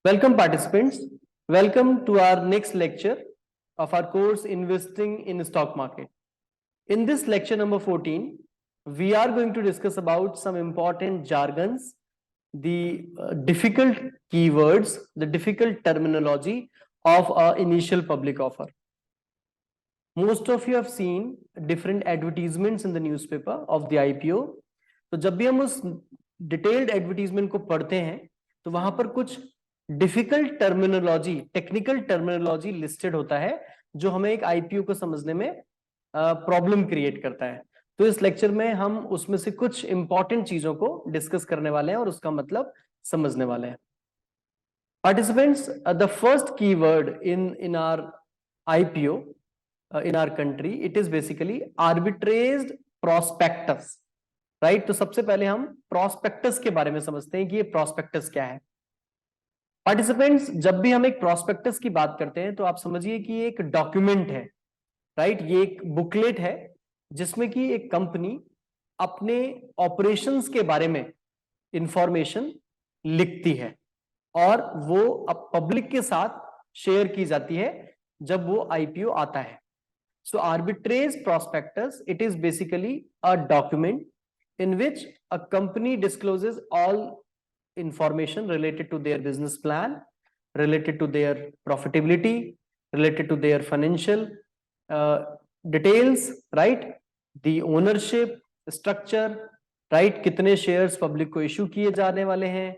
Welcome participants. Welcome to our next lecture of our course Investing in Stock Market. In this lecture number 14, we are going to discuss about some important jargons, the difficult keywords, the difficult terminology of our initial public offer. Most of you have seen different advertisements in the newspaper of the IPO. तो जब भी हम उस detailed advertisement को पढ़ते हैं तो वहां पर कुछ difficult terminology, technical terminology listed होता है जो हमें एक आईपीओ को समझने में प्रॉब्लम क्रिएट करता है। तो इस लेक्चर में हम उसमें से कुछ इंपॉर्टेंट चीजों को डिस्कस करने वाले हैं और उसका मतलब समझने वाले हैं। Participants, the first keyword in our IPO in our country, it is basically arbitraged prospectus, right? तो सबसे पहले हम prospectus के बारे में समझते हैं कि ये prospectus क्या है। पार्टिसिपेंट्स, जब भी हम एक prospectus की बात करते हैं तो आप समझिए कि ये एक डॉक्यूमेंट है, राइट? ये एक बुकलेट है जिसमें कि एक कंपनी अपने ऑपरेशंस के बारे में इंफॉर्मेशन लिखती है और वो अब पब्लिक के साथ शेयर की जाती है जब वो आईपीओ आता है। So arbitrage prospectus, it is basically a document in which a company discloses all information related to their business plan, related to their profitability, related to their financial details, right? The ownership structure, right? कितने shares public को issue किए जाने वाले हैं,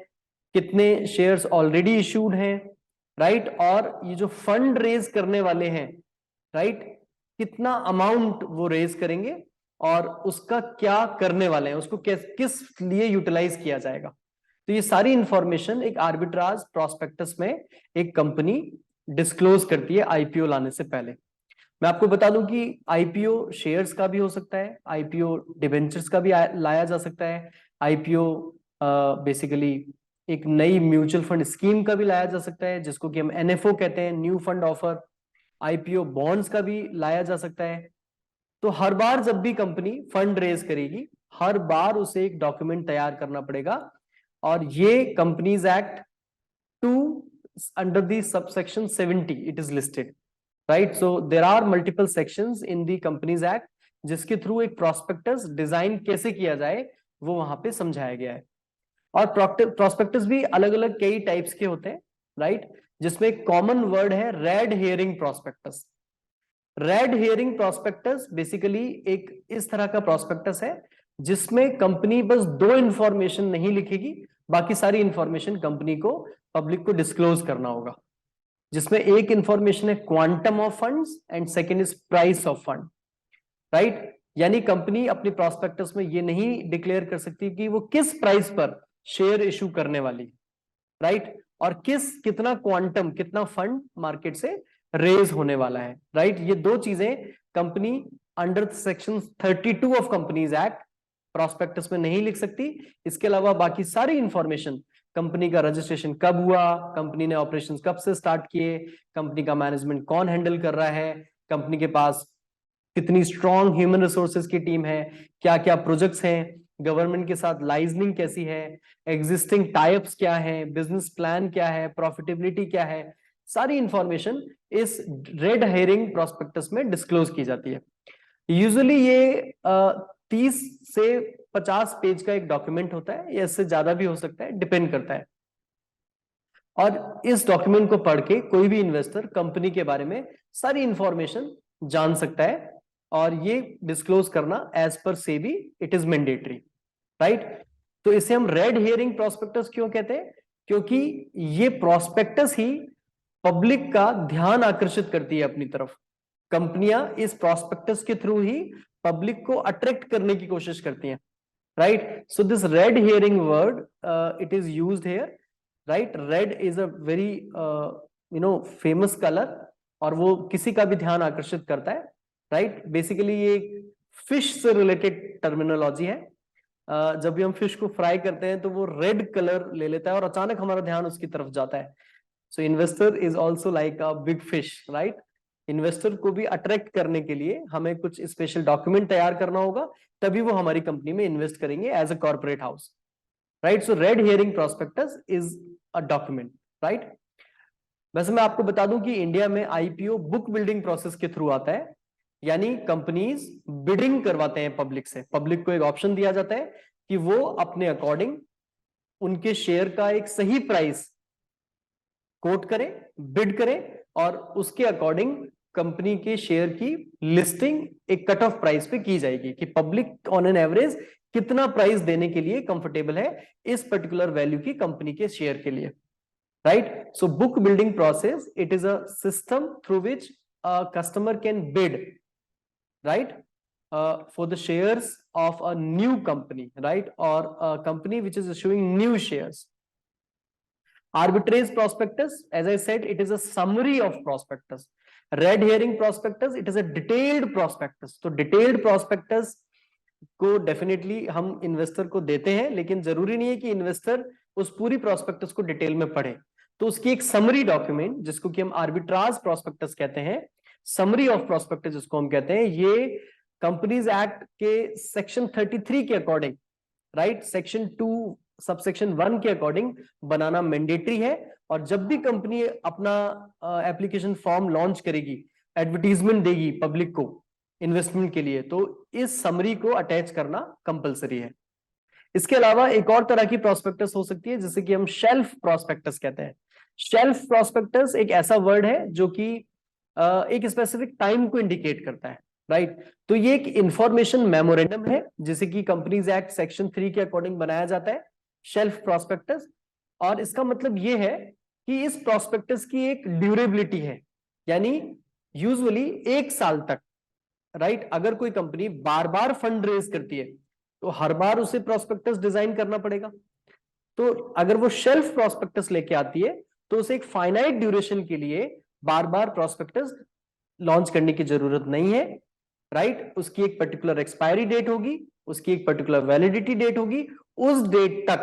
कितने shares already issued हैं, right? और ये जो fund raise करने वाले हैं, right? कितना अमाउंट वो रेज करेंगे और उसका क्या करने वाले हैं, उसको किस लिए यूटिलाइज किया जाएगा। तो ये सारी इंफॉर्मेशन एक आर्बिट्राज प्रोस्पेक्टस में एक कंपनी डिस्क्लोज करती है आईपीओ लाने से पहले। मैं आपको बता दूं कि आईपीओ शेयर्स का भी हो सकता है, आईपीओ डिबेंचर्स का भी लाया जा सकता है, आईपीओ बेसिकली एक नई म्यूचुअल फंड स्कीम का भी लाया जा सकता है जिसको कि हम एनएफओ कहते हैं, new fund offer. IPO bonds का भी लाया जा सकता है। तो हर बार जब भी कंपनी फंड रेज करेगी, हर बार उसे एक डॉक्यूमेंट तैयार करना पड़ेगा और ये companies act 2 under the subsection 70 it is listed, right? So there are multiple sections in the companies act जिसके थ्रू एक प्रोस्पेक्टस डिजाइन कैसे किया जाए वो वहां पे समझाया गया है। और प्रोस्पेक्टस भी अलग अलग कई टाइप्स के होते हैं, राइट? जिसमें एक कॉमन वर्ड है red herring prospectus. Red herring prospectus basically एक इस तरह का प्रोस्पेक्टस है जिसमें कंपनी बस दो इंफॉर्मेशन नहीं लिखेगी, बाकी सारी इंफॉर्मेशन कंपनी को पब्लिक को डिस्क्लोज करना होगा, जिसमें एक इंफॉर्मेशन है quantum of funds and second is price of fund, right? यानी कंपनी अपनी प्रोस्पेक्टस में ये नहीं डिक्लेयर कर सकती कि वो किस प्राइस पर शेयर इशू करने वाली, राइट? और कितना क्वांटम, कितना फंड मार्केट से रेज होने वाला है, राइट? ये दो चीजें company under section 32 of companies act prospectus में नहीं लिख सकती। इसके अलावा बाकी सारी इंफॉर्मेशन, कंपनी का रजिस्ट्रेशन कब हुआ, कंपनी ने ऑपरेशन कब से स्टार्ट किए, कंपनी का मैनेजमेंट कौन हैंडल कर रहा है, कंपनी के पास कितनी स्ट्रॉन्ग ह्यूमन रिसोर्सेज की टीम है, क्या क्या प्रोजेक्ट्स हैं, गवर्नमेंट के साथ लाइजनिंग कैसी है, एग्जिस्टिंग टाइप्स क्या है, बिजनेस प्लान क्या है, प्रॉफिटेबिलिटी क्या है, सारी इंफॉर्मेशन इस रेड हेयरिंग प्रोस्पेक्टस में डिस्क्लोज की जाती है। यूजुअली ये 30 से 50 पेज का एक डॉक्यूमेंट होता है, या इससे ज्यादा भी हो सकता है, डिपेंड करता है। और इस डॉक्यूमेंट को पढ़ के कोई भी इन्वेस्टर कंपनी के बारे में सारी इंफॉर्मेशन जान सकता है और ये डिस्क्लोज करना as per SEBI it is mandatory, right? तो इसे हम रेड हेयरिंग प्रोस्पेक्टस क्यों कहते हैं? क्योंकि ये प्रोस्पेक्टस ही पब्लिक का ध्यान आकर्षित करती है अपनी तरफ। कंपनियां इस प्रोस्पेक्टस के थ्रू ही पब्लिक को अट्रैक्ट करने की कोशिश करती हैं, right? So this red hearing word it is used here, right? Red is a very famous colour और वो किसी का भी ध्यान आकर्षित करता है, राइट? बेसिकली ये फिश से रिलेटेड टर्मिनोलॉजी है। जब भी हम फिश को फ्राई करते हैं तो वो रेड कलर ले लेता है और अचानक हमारा ध्यान उसकी तरफ जाता है। So investor is also like a big fish, right? Investor को भी अट्रैक्ट करने के लिए हमें कुछ स्पेशल डॉक्यूमेंट तैयार करना होगा, तभी वो हमारी कंपनी में इन्वेस्ट करेंगे as a corporate house, right? So red herring prospectus is a document, right. वैसे मैं आपको बता दूं कि इंडिया में आईपीओ बुक बिल्डिंग प्रोसेस के थ्रू आता है, यानी कंपनीज बिडिंग करवाते हैं पब्लिक से, पब्लिक को एक ऑप्शन दिया जाता है कि वो अपने अकॉर्डिंग उनके शेयर का एक सही प्राइस कोट करें, बिड करें, और उसके अकॉर्डिंग कंपनी के शेयर की लिस्टिंग एक कट ऑफ प्राइस पे की जाएगी कि पब्लिक ऑन एन एवरेज कितना प्राइस देने के लिए कंफर्टेबल है इस पर्टिकुलर वैल्यू की कंपनी के शेयर के लिए, right. So book building process, it is a system through which a customer can bid, right, for the shares of a new company, right, or a company which is issuing new shares. Arbitrage prospectus, as I said, it is a summary of prospectus. Red herring prospectus, it is a detailed prospectus. तो detailed prospectus को definitely हम investor को देते हैं, लेकिन जरूरी नहीं है कि इन्वेस्टर उस पूरी प्रोस्पेक्टस को डिटेल में पढ़े, तो उसकी एक समरी डॉक्यूमेंट जिसको कि हम आर्बिट्राज प्रोस्पेक्टस कहते हैं, समरी ऑफ प्रोस्पेक्टस जिसको हम कहते हैं, ये कंपनीज एक्ट के सेक्शन 33 के अकॉर्डिंग, राइट, सेक्शन 2 सबसेक्शन 1 के अकॉर्डिंग बनाना मैंडेटरी है। और जब भी कंपनी अपना एप्लीकेशन फॉर्म लॉन्च करेगी, एडवर्टीजमेंट देगी पब्लिक को इन्वेस्टमेंट के लिए, तो इस समरी को अटैच करना कंपलसरी है। इसके अलावा एक और तरह की प्रोस्पेक्टस हो सकती है जिसे कि हम शेल्फ प्रोस्पेक्टस कहते हैं। शेल्फ प्रोस्पेक्टस एक ऐसा वर्ड है जो कि एक स्पेसिफिक टाइम को इंडिकेट करता है, राइट। तो ये एक इंफॉर्मेशन मेमोरेंडम है जिसे कि कंपनीज एक्ट सेक्शन 3 के अकॉर्डिंग बनाया जाता है, शेल्फ प्रोस्पेक्टस। और इसका मतलब ये है कि इस प्रोस्पेक्टस की एक ड्यूरेबिलिटी है, यानी यूजुअली 1 साल तक, राइट। अगर कोई कंपनी बार बार फंड रेज करती है तो हर बार उसे प्रोस्पेक्टस डिजाइन करना पड़ेगा। तो अगर वो शेल्फ प्रोस्पेक्टस लेके आती है तो उसे एक फाइनाइट ड्यूरेशन के लिए बार बार प्रोस्पेक्टस लॉन्च करने की जरूरत नहीं है, राइट। उसकी एक पर्टिकुलर एक्सपायरी डेट होगी, उसकी एक पर्टिकुलर वैलिडिटी डेट होगी, उस डेट तक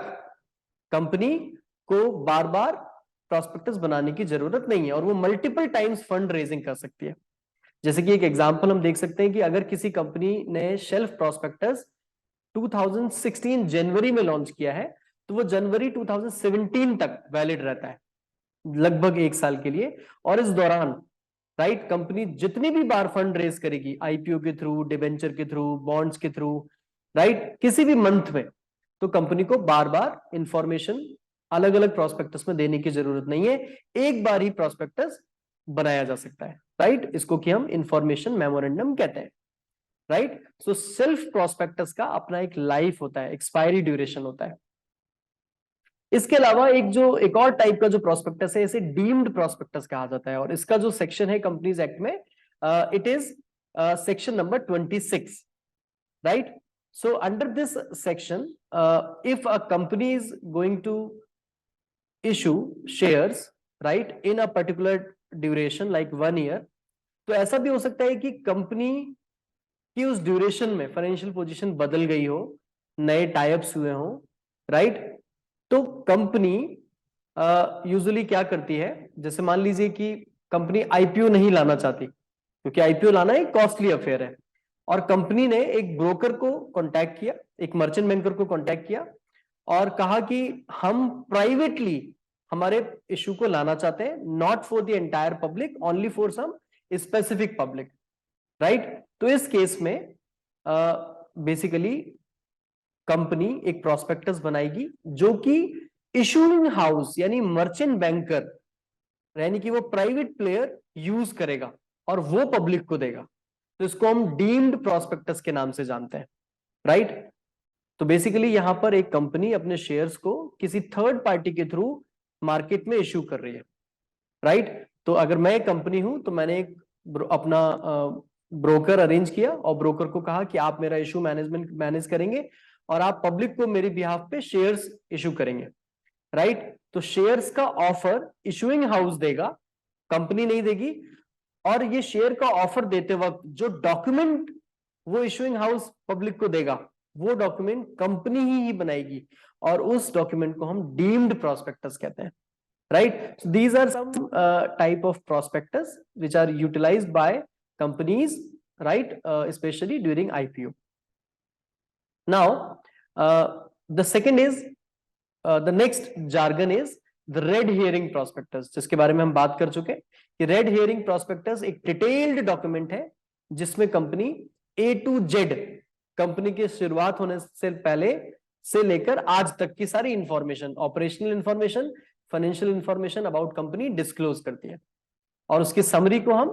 कंपनी को बार बार प्रोस्पेक्टस बनाने की जरूरत नहीं है और वो मल्टीपल टाइम्स फंड रेजिंग कर सकती है। जैसे कि एक एग्जांपल हम देख सकते हैं कि अगर किसी कंपनी ने शेल्फ प्रोस्पेक्टस 2016 जनवरी में लॉन्च किया है तो वो जनवरी 2017 तक वैलिड रहता है, लगभग 1 साल के लिए। और इस दौरान, राइट, कंपनी जितनी भी बार फंड रेज करेगी, आईपीओ के थ्रू, डिबेंचर के थ्रू, बॉन्ड्स के थ्रू, राइट, किसी भी मंथ में, तो कंपनी को बार बार इंफॉर्मेशन अलग अलग प्रोस्पेक्टस में देने की जरूरत नहीं है, एक बार ही प्रोस्पेक्टस बनाया जा सकता है, राइट। इसको कि हम इंफॉर्मेशन मेमोरेंडम कहते हैं, राइट। सो सेल्फ प्रोस्पेक्टस का अपना एक लाइफ होता है, एक्सपायरी ड्यूरेशन होता है। इसके अलावा एक और टाइप का जो प्रोस्पेक्टस है, इसे डीम्ड प्रोस्पेक्टस कहा जाता है, और इसका जो सेक्शन है कंपनीज एक्ट में, it is section number 26, right. So under this section, if a company is going to issue shares, right, in a particular duration like 1 year, तो ऐसा भी हो सकता है कि कंपनी कि उस ड्यूरेशन में फाइनेंशियल पोजीशन बदल गई हो, नए टाइप्स हुए हो, राइट। तो कंपनी यूजुअली क्या करती है, जैसे मान लीजिए कि कंपनी आईपीओ नहीं लाना चाहती क्योंकि आईपीओ लाना एक कॉस्टली अफेयर है, और कंपनी ने एक ब्रोकर को कांटेक्ट किया, एक मर्चेंट बैंकर को कांटेक्ट किया और कहा कि हम प्राइवेटली हमारे इशू को लाना चाहते हैं, not for the entire public, only for some specific public, right. तो इस केस में बेसिकली कंपनी एक प्रोस्पेक्टस बनाएगी जो कि इशूइंग हाउस यानी मर्चेंट बैंकर, यानी कि वो प्राइवेट प्लेयर यूज करेगा और वो पब्लिक को देगा, तो इसको हम डीम्ड प्रोस्पेक्टस के नाम से जानते हैं, राइट। तो बेसिकली यहां पर एक कंपनी अपने शेयर्स को किसी थर्ड पार्टी के थ्रू मार्केट में इशू कर रही है, राइट। तो अगर मैं एक कंपनी हूं तो मैंने एक अपना ब्रोकर अरेंज किया और ब्रोकर को कहा कि आप मेरा इशू मैनेज करेंगे और आप पब्लिक को मेरे बिहाफ पे शेयर्स इशू करेंगे, राइट। तो शेयर्स का ऑफर इशूइंग हाउस देगा, कंपनी नहीं देगी। और ये शेयर का ऑफर देते वक्त जो डॉक्यूमेंट वो इशूइंग हाउस पब्लिक को देगा, वो डॉक्यूमेंट कंपनी ही बनाएगी और उस डॉक्यूमेंट को हम डीम्ड प्रोस्पेक्टस कहते हैं, right. So these are some type of prospectus which are utilized by companies, right, especially during IPO. Now the second is the next jargon is the red herring prospectus, जिसके बारे में हम बात कर चुके कि रेड हियरिंग प्रोस्पेक्टस एक detailed document है जिसमें company A to Z, company की शुरुआत होने से पहले से लेकर आज तक की सारी information, operational information, financial information about company disclose करती है। और उसकी समरी को हम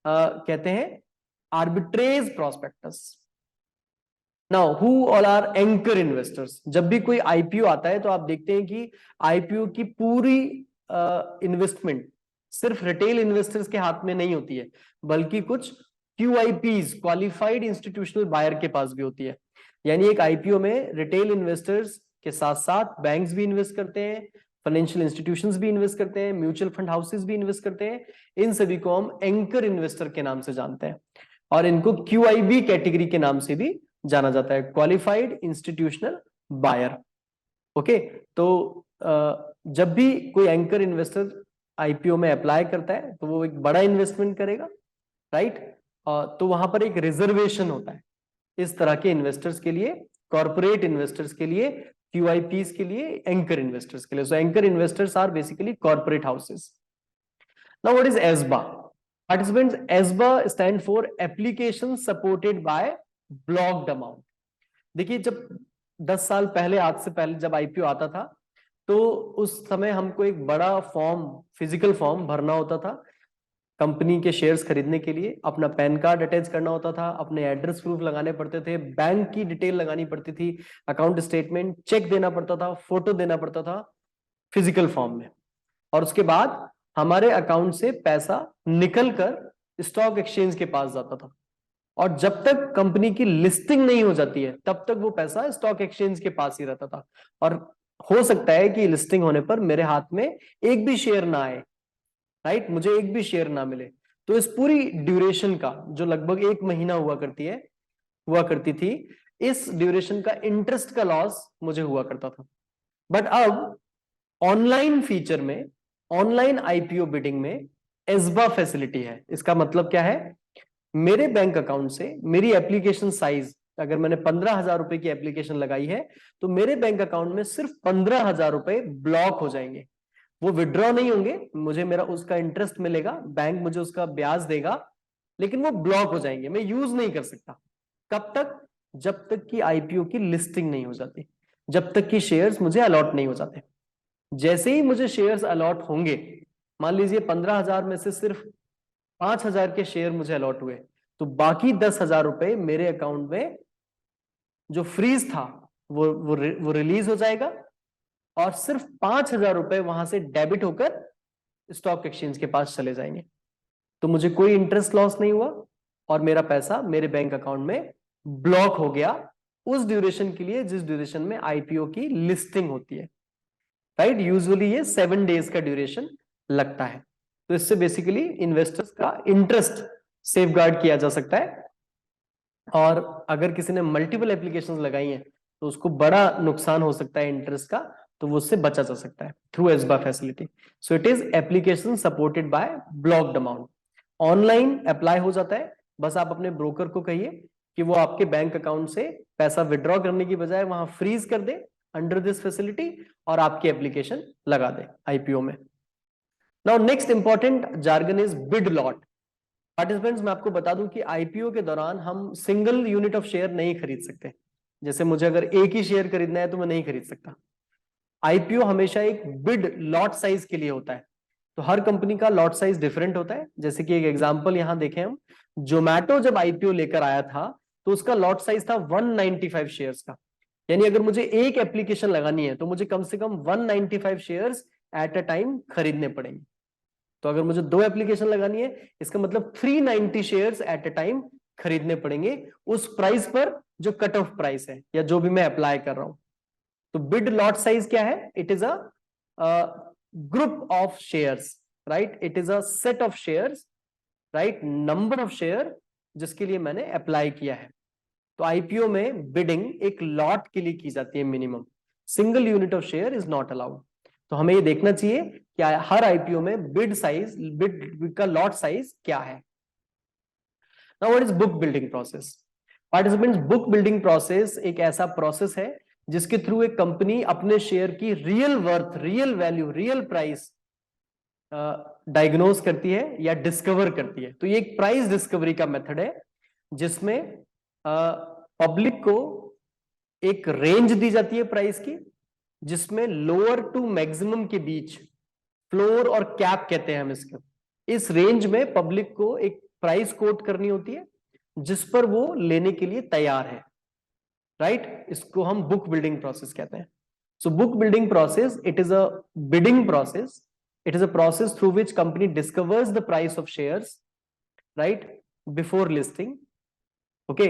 कहते हैं arbitrage prospectus. Now who all are anchor investors. जब भी कोई आईपीओ आता है तो आप देखते हैं कि आईपीओ की पूरी इन्वेस्टमेंट सिर्फ रिटेल इन्वेस्टर्स के हाथ में नहीं होती है, बल्कि कुछ QIPs, क्वालिफाइड इंस्टीट्यूशनल बायर के पास भी होती है। यानी एक आईपीओ में रिटेल इन्वेस्टर्स के साथ साथ बैंक्स भी इन्वेस्ट करते हैं, फाइनेंशियल इंस्टीट्यूशंस भी इन्वेस्ट करते हैं, म्यूचुअल फंड हाउसेस भी इन्वेस्ट करते हैं। इन सभी को हम एंकर इन्वेस्टर के नाम से जानते हैं और इनको QIB कैटेगरी के नाम से भी जाना जाता है, क्वालिफाइड इंस्टीट्यूशनल बायर। ओके, तो जब भी कोई एंकर इन्वेस्टर आईपीओ में अप्लाई करता है तो वो एक बड़ा इन्वेस्टमेंट करेगा, राइट। तो वहां पर एक रिजर्वेशन होता है इस तरह के इन्वेस्टर्स के लिए, कॉर्पोरेट इन्वेस्टर्स के लिए, QIPs के लिए, एंकर इन्वेस्टर्स के लिए। So anchor investors are basically corporate houses. Now what is ASBA? Participants, ASBA stand for application supported by blocked amount. देखिए, जब 10 साल पहले, आज से पहले जब आईपीओ आता था तो उस समय हमको एक बड़ा फॉर्म, फिजिकल फॉर्म भरना होता था कंपनी के शेयर्स खरीदने के लिए। अपना पैन कार्ड अटैच करना होता था, अपने एड्रेस प्रूफ लगाने पड़ते थे, बैंक की डिटेल लगानी पड़ती थी, अकाउंट स्टेटमेंट, चेक देना पड़ता था, फोटो देना पड़ता था फिजिकल फॉर्म में। और उसके बाद हमारे अकाउंट से पैसा निकलकर स्टॉक एक्सचेंज के पास जाता था। और जब तक कंपनी की लिस्टिंग नहीं हो जाती है तब तक वो पैसा स्टॉक एक्सचेंज के पास ही रहता था। और हो सकता है कि लिस्टिंग होने पर मेरे हाथ में एक भी शेयर ना आए, राइट, मुझे एक भी शेयर ना मिले। तो इस पूरी ड्यूरेशन का, जो लगभग 1 महीना हुआ करती थी, इस ड्यूरेशन का इंटरेस्ट का लॉस मुझे हुआ करता था। बट अब ऑनलाइन फीचर में, ऑनलाइन आईपीओ बिडिंग में एस्बा फैसिलिटी है। इसका मतलब क्या है? मेरे बैंक अकाउंट से मेरी एप्लीकेशन साइज, अगर मैंने 15,000 रुपए की एप्लीकेशन लगाई है तो मेरे बैंक अकाउंट में सिर्फ 15,000 रुपए ब्लॉक हो जाएंगे। वो विड्रॉ नहीं होंगे, मुझे मेरा उसका इंटरेस्ट मिलेगा, बैंक मुझे उसका ब्याज देगा, लेकिन वो ब्लॉक हो जाएंगे, मैं यूज नहीं कर सकता। कब तक? जब तक कि आईपीओ की लिस्टिंग नहीं हो जाती, जब तक कि शेयर्स मुझे अलॉट नहीं हो जाते। जैसे ही मुझे शेयर्स अलॉट होंगे, मान लीजिए 15,000 में से सिर्फ 5,000 के शेयर मुझे अलॉट हुए, तो बाकी 10,000 रुपए मेरे अकाउंट में जो फ्रीज था वो रिलीज हो जाएगा और सिर्फ 5,000 रुपए वहां से डेबिट होकर स्टॉक एक्सचेंज के पास चले जाएंगे। तो मुझे कोई इंटरेस्ट लॉस नहीं हुआ और मेरा पैसा मेरे बैंक अकाउंट में ब्लॉक हो गया उस ड्यूरेशन के लिए जिस ड्यूरेशन में आईपीओ की लिस्टिंग होती है, राइट। यूजुअली ये 7 डेज का ड्यूरेशन लगता है। तो इससे बेसिकली इन्वेस्टर्स का इंटरेस्ट सेफगार्ड किया जा सकता है। और अगर किसी ने मल्टीपल एप्लीकेशंस लगाई हैं तो उसको बड़ा नुकसान हो सकता है इंटरेस्ट का, तो वो उससे बचा जा सकता है through ASBA facility. So it is application supported by blocked amount. Online apply हो जाता है, बस आप अपने ब्रोकर को कहिए कि वो आपके बैंक अकाउंट से पैसा विड्रॉ करने की बजाय वहां फ्रीज कर दे अंडर दिस फैसिलिटी और आपकी एप्लीकेशन लगा दे आईपीओ में। Now next important jargon is bid lot. Participants, मैं आपको बता दूं कि आईपीओ के दौरान हम सिंगल यूनिट ऑफ शेयर नहीं खरीद सकते। जैसे मुझे अगर एक ही शेयर खरीदना है तो मैं नहीं खरीद सकता। आईपीओ हमेशा एक बिड लॉट साइज के लिए होता है। तो हर कंपनी का लॉट साइज डिफरेंट होता है। जैसे कि एक एग्जांपल यहां देखें हम, जोमैटो जब आईपीओ लेकर आया था तो उसका लॉट साइज था 195 शेयर्स का। यानी अगर मुझे एक एप्लीकेशन लगानी है तो मुझे कम से कम 195 शेयर्स एट अ टाइम खरीदने पड़ेंगे। तो अगर मुझे 2 एप्लीकेशन लगानी है, इसका मतलब 390 शेयर्स एट अ टाइम खरीदने पड़ेंगे उस प्राइस पर जो कट ऑफ प्राइस है या जो भी मैं अप्लाई कर रहा हूं। तो बिड लॉट साइज क्या है? It is a group of shares, right. It is a set of shares, right, number of share जिसके लिए मैंने अप्लाई किया है। तो आईपीओ में बिडिंग एक लॉट के लिए की जाती है minimum, single unit of share is not allowed. तो हमें ये देखना चाहिए कि हर आईपीओ में बिड साइज, बिड का लॉट साइज क्या है। Now what is book building process? Participants, book building process एक ऐसा प्रोसेस है जिसके थ्रू एक कंपनी अपने शेयर की real worth, real value, real price diagnose करती है या डिस्कवर करती है। तो ये एक प्राइस डिस्कवरी का मेथड है जिसमें पब्लिक को एक रेंज दी जाती है प्राइस की, जिसमें लोअर टू मैक्सिमम के बीच, फ्लोर और कैप कहते हैं हम इसको, इस रेंज में पब्लिक को एक प्राइस कोट करनी होती है जिस पर वो लेने के लिए तैयार है, राइट। इसको हम बुक बिल्डिंग प्रोसेस कहते हैं। So book building process, it is a bidding process, it is a process through which company discovers the price of shares, right, before listing. Okay,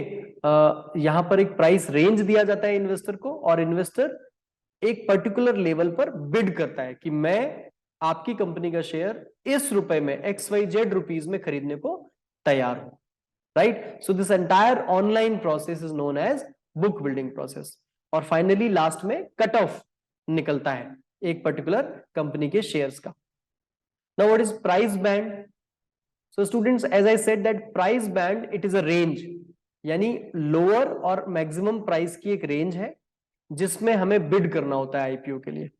यहां पर एक प्राइस रेंज दिया जाता है इन्वेस्टर को, और इन्वेस्टर एक पर्टिकुलर लेवल पर बिड करता है कि मैं आपकी कंपनी का शेयर इस रुपए में, XYZ रुपीज में खरीदने को तैयार हूं, right. So this entire online process is known as book building process. और फाइनली लास्ट में कट ऑफ निकलता है एक पर्टिकुलर कंपनी के शेयर्स का। Now what is price band? So students, as I said that price band, it is a range, यानी lower और maximum price की एक रेंज है जिसमें हमें बिड करना होता है आईपीओ के लिए।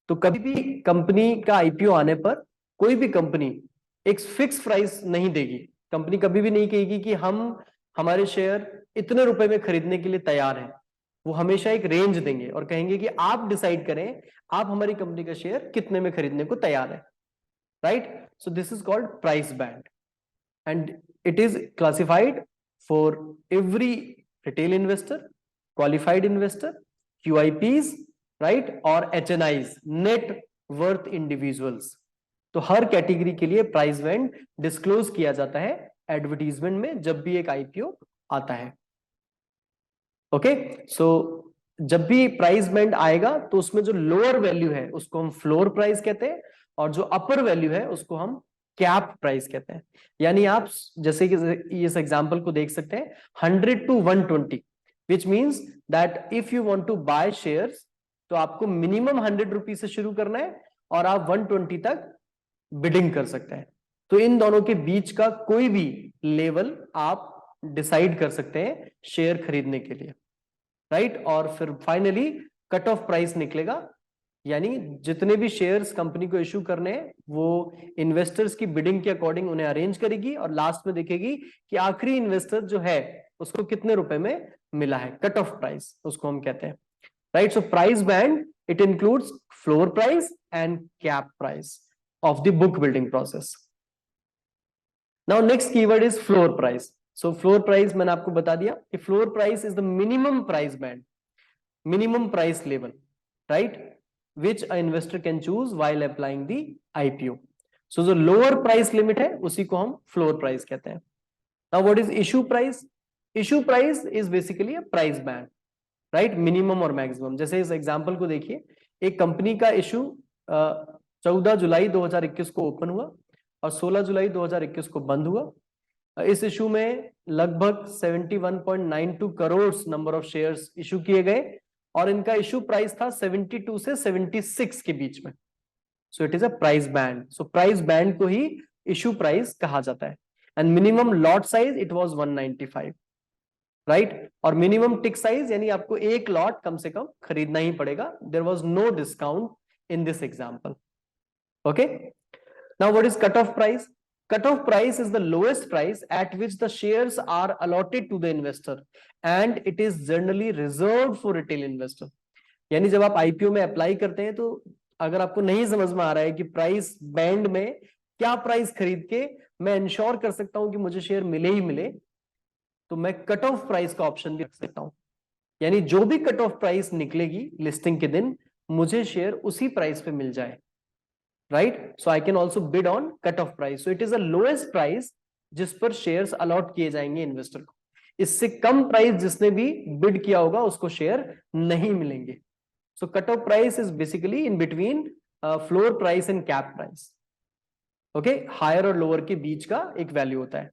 तो कभी भी कंपनी का आईपीओ आने पर कोई भी कंपनी एक फिक्स प्राइस नहीं देगी। कंपनी कभी भी नहीं कहेगी कि हम हमारे शेयर इतने रुपए में खरीदने के लिए तैयार हैं। वो हमेशा एक रेंज देंगे और कहेंगे कि आप डिसाइड करें आप हमारी कंपनी का शेयर कितने में खरीदने को तैयार है, right? So this is called price band, and it is classified for every retail investor, qualified investor, QIPs, right, और HNIs, net worth individuals। तो हर कैटेगरी के लिए प्राइस बैंड डिस्क्लोज किया जाता है एडवर्टीजमेंट में जब भी एक आईपीओ आता है। ओके, सो जब भी प्राइस बैंड आएगा तो उसमें जो लोअर वैल्यू है उसको हम फ्लोर प्राइस कहते हैं, और जो अपर वैल्यू है उसको हम कैप प्राइस कहते हैं। यानी आप जैसे कि इस एग्जांपल को देख सकते हैं 100 to 120, which means that if you want to buy shares तो आपको मिनिमम 100 रुपीज से शुरू करना है और आप 120 तक बिडिंग कर सकते हैं। तो इन दोनों के बीच का कोई भी लेवल आप डिसाइड कर सकते हैं शेयर खरीदने के लिए, राइट। और फिर फाइनली कट ऑफ प्राइस निकलेगा, यानी जितने भी शेयर्स कंपनी को इश्यू करने हैं वो इन्वेस्टर्स की बिडिंग के अकॉर्डिंग उन्हें अरेंज करेगी और लास्ट में देखेगी कि आखिरी इन्वेस्टर जो है उसको कितने रुपए में मिला है। कट ऑफ प्राइस उसको हम कहते हैं, right. So price band it includes floor price and cap price of the book building process. Now next keyword is floor price. So floor price मैंने आपको बता दिया कि floor price is the minimum price band, minimum price level, right, which an investor can choose while applying the IPO. So जो lower price limit है उसी को हम floor price कहते हैं। Now what is issue price? Issue price is basically a price band, right? Minimum और maximum। जैसे इस एग्जांपल को देखिए, एक कंपनी का इशू 14 जुलाई 2021 को ओपन हुआ और 16 जुलाई 2021 को बंद हुआ। इस इशू में लगभग 71.92 crore number of shares issue किए गए और इनका इशू प्राइस था 72 से 76 के बीच में। सो it is a price band. So price band को ही इशू प्राइस कहा जाता है। And minimum lot size it was 195, right. और मिनिमम टिक साइज यानी आपको एक लॉट कम से कम खरीदना ही पड़ेगा। There was no discount in this example. Okay, now what is cut off price? Cut off price is the lowest price at which the shares are allotted to the investor and it is generally reserved for retail investor। यानी जब आप IPO में apply करते हैं तो अगर आपको नहीं समझ में आ रहा है कि प्राइस बैंड में क्या प्राइस खरीद के मैं इंश्योर कर सकता हूं कि मुझे शेयर मिले ही मिले, तो मैं कट ऑफ प्राइस का ऑप्शन भी रख सकता हूं। यानी जो भी कट ऑफ प्राइस निकलेगी लिस्टिंग के दिन मुझे शेयर उसी प्राइस पे मिल जाए, right? So I can also bid on cut off price. So it is the lowest price जिस पर शेयर्स अलॉट किए जाएंगे इन्वेस्टर को। इससे कम प्राइस जिसने भी बिड किया होगा उसको शेयर नहीं मिलेंगे। So cut off price is basically in between floor price and cap price. Okay, higher और लोअर के बीच का एक वैल्यू होता है।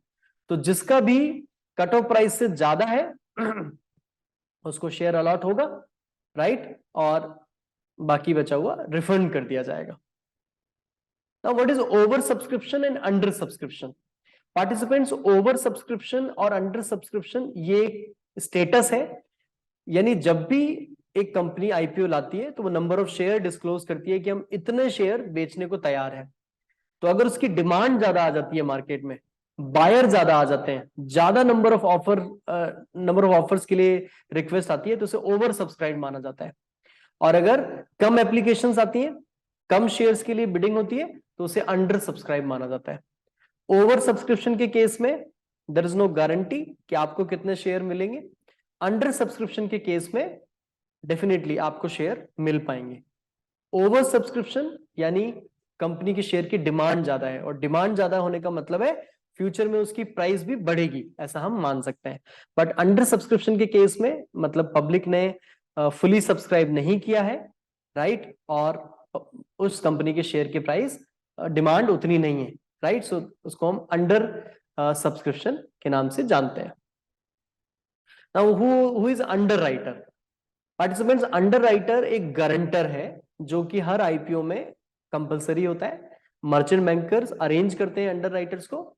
तो जिसका भी कट ऑफ प्राइस से ज्यादा है उसको शेयर अलॉट होगा, राइट, और बाकी बचा हुआ रिफंड कर दिया जाएगा। Now what is over subscription and under subscription? Participants, over subscription और under subscription ये स्टेटस है। यानी जब भी एक कंपनी आईपीओ लाती है तो वो नंबर ऑफ शेयर डिस्क्लोज करती है कि हम इतने शेयर बेचने को तैयार हैं। तो अगर उसकी डिमांड ज्यादा आ जाती है मार्केट में, बायर ज्यादा आ जाते हैं, ज्यादा नंबर ऑफ ऑफर्स के लिए रिक्वेस्ट आती है, तो उसे ओवर सब्सक्राइब माना जाता है। और अगर कम एप्लीकेशंस आती हैं, कम शेयर्स के लिए बिडिंग होती है, तो उसे अंडर सब्सक्राइब माना जाता है। ओवर सब्सक्रिप्शन के केस में देयर इज नो गारंटी कि आपको कितने शेयर मिलेंगे। अंडर सब्सक्रिप्शन के केस में डेफिनेटली आपको शेयर मिल पाएंगे। ओवर सब्सक्रिप्शन यानी कंपनी के शेयर की डिमांड ज्यादा है, और डिमांड ज्यादा होने का मतलब है फ्यूचर में उसकी प्राइस भी बढ़ेगी, ऐसा हम मान सकते हैं। बट अंडर सब्सक्रिप्शन के केस में मतलब पब्लिक ने फुली सब्सक्राइब नहीं किया है, राइट, और उस कंपनी के शेयर की प्राइस डिमांड उतनी नहीं है, राइट, सो उसको हम अंडर सब्सक्रिप्शन के नाम से जानते हैं। Now who is under writer? Participants, under writer एक गारंटर है जो कि हर आईपीओ में कंपलसरी होता है। मर्चेंट बैंकर्स अरेंज करते हैं अंडर राइटर्स को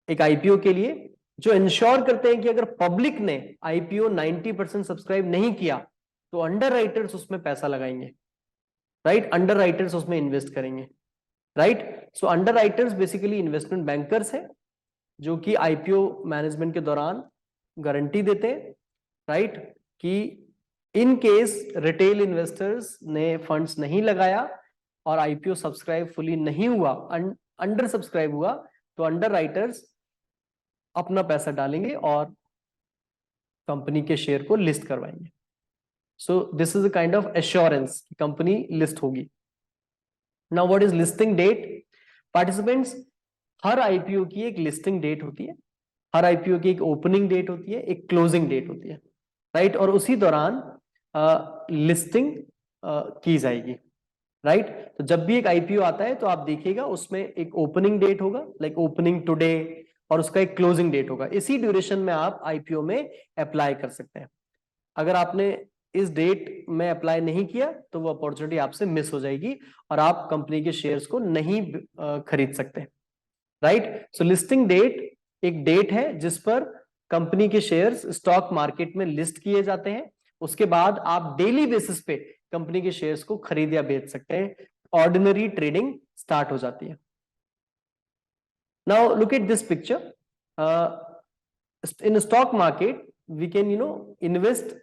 एक आईपीओ के लिए, जो इंश्योर करते हैं कि अगर पब्लिक ने आईपीओ 90% सब्सक्राइब नहीं किया तो अंडर राइटर्स उसमें पैसा लगाएंगे, राइट, अंडर राइटर्स उसमें इन्वेस्ट करेंगे, right. So under writers basically investment bankers हैं जो कि आईपीओ मैनेजमेंट के दौरान गारंटी देते हैं, राइट, कि इन केस रिटेल इन्वेस्टर्स ने फंड्स नहीं लगाया और आईपीओ सब्सक्राइब फुली नहीं हुआ, अंडर सब्सक्राइब हुआ, तो अंडर राइटर्स अपना पैसा डालेंगे और कंपनी के शेयर को लिस्ट करवाएंगे। So this is a kind of assurance कि कंपनी लिस्ट होगी। Now what is listing date? Participants, हर आईपीओ की एक लिस्टिंग डेट होती है, हर आईपीओ की एक ओपनिंग डेट होती है, एक क्लोजिंग डेट होती है, राइट, और उसी दौरान लिस्टिंग की जाएगी, राइट। तो जब भी एक आईपीओ आता है तो आप देखिएगा उसमें एक ओपनिंग डेट होगा, लाइक ओपनिंग टुडे, और उसका एक क्लोजिंग डेट होगा। इसी ड्यूरेशन में आप आईपीओ में अप्लाई कर सकते हैं। अगर आपने इस डेट में अप्लाई नहीं किया तो वो अपॉर्चुनिटी आपसे मिस हो जाएगी और आप कंपनी के शेयर्स को नहीं खरीद सकते, राइट। सो लिस्टिंग डेट एक डेट है जिस पर कंपनी के शेयर्स स्टॉक मार्केट में लिस्ट किए जाते हैं। उसके बाद आप डेली बेसिस पे कंपनी के शेयर्स को खरीद या बेच सकते हैं, ऑर्डिनरी ट्रेडिंग स्टार्ट हो जाती है। Now look at this picture. In stock market we can invest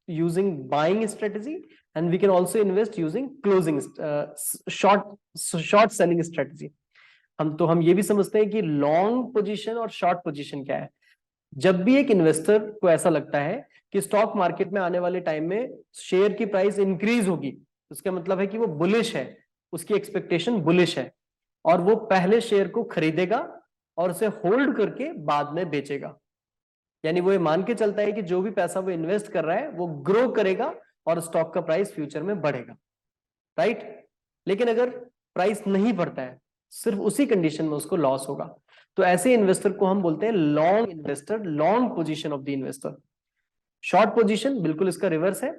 using buying strategy, and we can also invest using closing short selling strategy. हम ये भी समझते हैं कि लॉन्ग पोजीशन और शॉर्ट पोजीशन क्या है। जब भी एक इन्वेस्टर को ऐसा लगता है कि स्टॉक मार्केट में आने वाले टाइम में शेयर की प्राइस इंक्रीज होगी, उसका मतलब है कि वो बुलिश है, उसकी एक्सपेक्टेशन बुलिश है, और वो पहले शेयर को खरीदेगा और उसे होल्ड करके बाद में बेचेगा। यानी वो ये मान के चलता है कि जो भी पैसा वो इन्वेस्ट कर रहा है वो ग्रो करेगा और स्टॉक का प्राइस फ्यूचर में बढ़ेगा, राइट। लेकिन अगर प्राइस नहीं बढ़ता है, सिर्फ उसी कंडीशन में उसको लॉस होगा। तो ऐसे इन्वेस्टर को हम बोलते हैं long investor, long position of the investor. Short position बिल्कुल इसका रिवर्स है।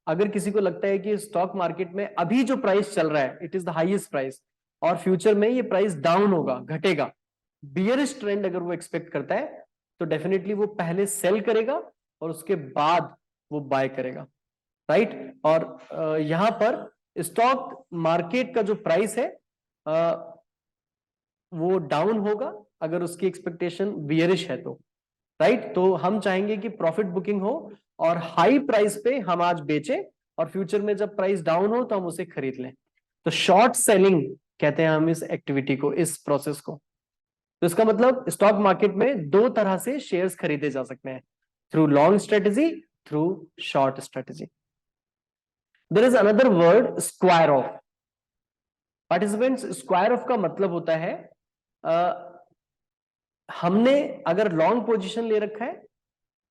अगर किसी को लगता है कि स्टॉक मार्केट में अभी जो प्राइस चल रहा है it is the highest price और फ्यूचर में ये प्राइस डाउन होगा, घटेगा, बियरिश ट्रेंड अगर वो एक्सपेक्ट करता है, तो डेफिनेटली वो पहले सेल करेगा और उसके बाद वो बाय करेगा, राइट। और यहां पर स्टॉक मार्केट का जो प्राइस है वो डाउन होगा अगर उसकी एक्सपेक्टेशन बियरिश है तो, राइट। तो हम चाहेंगे कि प्रॉफिट बुकिंग हो और हाई प्राइस पे हम आज बेचें और फ्यूचर में जब प्राइस डाउन हो तो हम उसे खरीद लें। तो शॉर्ट सेलिंग कहते हैं हम इस एक्टिविटी को, इस प्रोसेस को। तो इसका मतलब स्टॉक मार्केट में दो तरह से शेयर्स खरीदे जा सकते हैं, through long strategy, through short strategy. There is another word, square off. Participants, square off का मतलब होता है हमने अगर लॉन्ग पोजीशन ले रखा है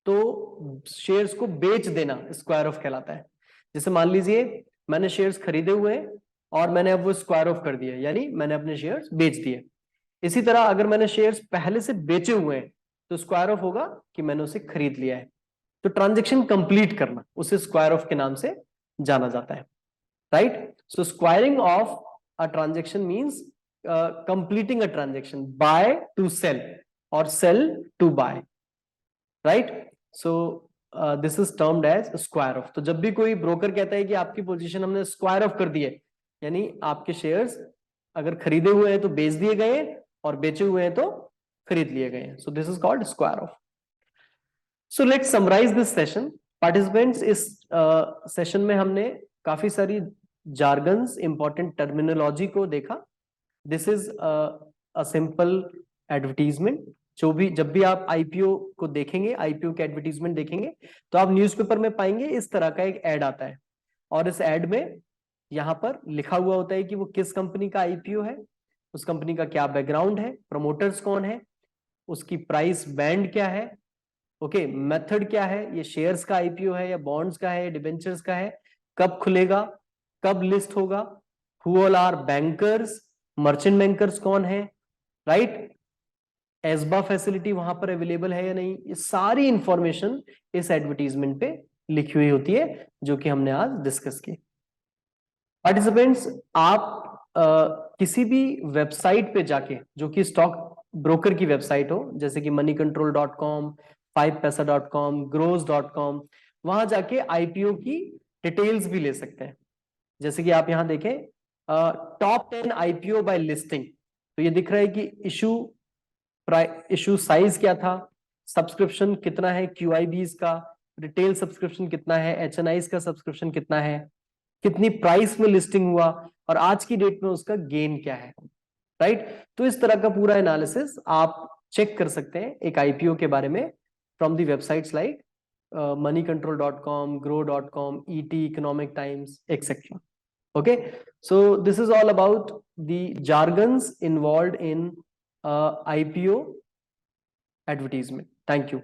तो शेयर्स को बेच देना स्क्वायर ऑफ कहलाता है। जैसे मान लीजिए मैंने शेयर्स खरीदे हुए हैं और मैंने अब वो स्क्वायर ऑफ कर दिया, यानी मैंने अपने शेयर्स बेच दिए। इसी तरह अगर मैंने शेयर्स पहले से बेचे हुए हैं तो स्क्वायर ऑफ होगा कि मैंने उसे खरीद लिया है। तो ट्रांजेक्शन कंप्लीट करना उसे स्क्वायर ऑफ के नाम से जाना जाता है, right. So squaring off a transaction means completing a transaction, buy to sell और sell to buy, right. So this is termed as square off. तो जब भी कोई ब्रोकर कहता है कि आपकी पोजीशन हमने स्क्वायर ऑफ कर दी है, यानी आपके शेयर्स अगर खरीदे हुए हैं तो बेच दिए गए और बेचे हुए हैं तो खरीद लिए गए हैं। So this is called square off. So let's summarize this session. Participants, इस सेशन में हमने काफी सारी जार्गन्स, इंपॉर्टेंट टर्मिनोलॉजी को देखा। This is a simple advertisement. जब भी आप आईपीओ को देखेंगे, आईपीओ के एडवर्टीजमेंट देखेंगे, तो आप न्यूज़पेपर में पाएंगे इस तरह का एक एड आता है, और इस एड में यहां पर लिखा हुआ होता है कि वो किस कंपनी का आईपीओ है, उस कंपनी का क्या बैकग्राउंड है, प्रमोटर्स कौन है, उसकी प्राइस बैंड क्या है, ओके, मेथड क्या है, ये शेयर्स का आईपीओ है या बॉन्ड्स का है, डिबेंचर्स का है, कब खुलेगा, कब लिस्ट होगा, who all are bankers, merchant bankers कौन है, राइट, एसबा फैसिलिटी वहां पर अवेलेबल है या नहीं, ये सारी इंफॉर्मेशन इस एडवर्टीजमेंट पे लिखी हुई होती है, जो कि हमने आज डिस्कस की। पार्टिसिपेंट्स, आप किसी भी वेबसाइट पे जाके, जो कि स्टॉक ब्रोकर की वेबसाइट हो, जैसे कि moneycontrol.com, 5paisa.com, grows.com, वहां जाके आईपीओ की डिटेल्स भी ले सकते हैं। जैसे कि आप यहां देखें, टॉप 10 आईपीओ बाय लिस्टिंग, तो ये दिख रहा है कि इशू साइज क्या था, सब्सक्रिप्शन कितना है क्यूआईबीज का, रिटेल सब्सक्रिप्शन कितना है, एचएनआईज का सब्सक्रिप्शन कितना है, कितनी प्राइस में लिस्टिंग हुआ, और आज की डेट में उसका गेन क्या है, राइट। तो इस तरह का पूरा एनालिसिस आप चेक कर सकते हैं एक आईपीओ के बारे में from the websites like moneycontrol.com, grow.com, ET, Economic Times, etc. Okay, so this is all about the jargons involved in IPO advertisement. Thank you.